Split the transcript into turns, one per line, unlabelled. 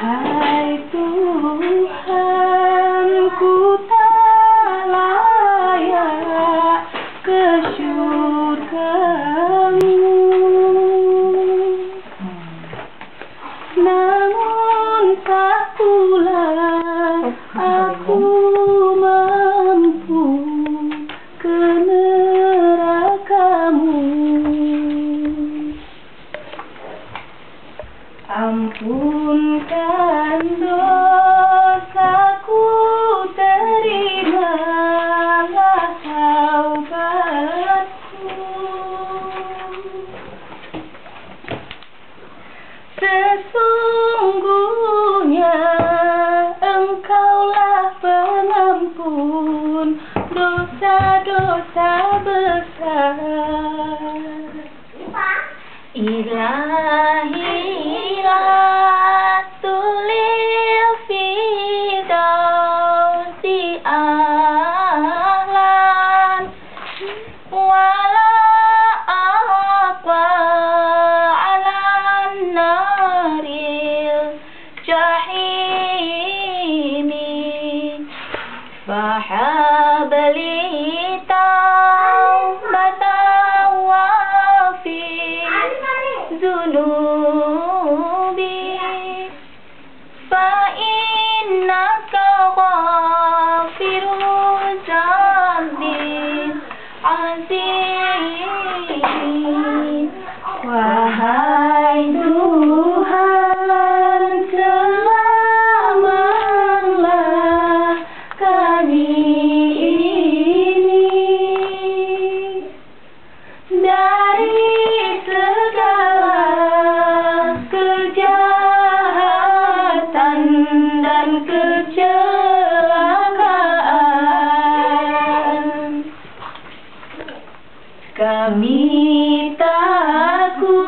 Wahai Tuhan, ku tak layak ke surga-Mu, namun tak pula aku mampu ke neraka-Mu. Ampunkan dosaku, terimalah taubatku. Sesungguhnya Engkaulah pengampun dosa-dosa besar. Ilahi tulil fidausi ahlan wala aqwa ala naril jahimi fahabli taubatan wa fi zunubi fa'innaka ghafirul dzambin azim. Wahai Tuhan, selamatkanlah kami ini dari segala kejahatan dan kecelakaan. Kami takut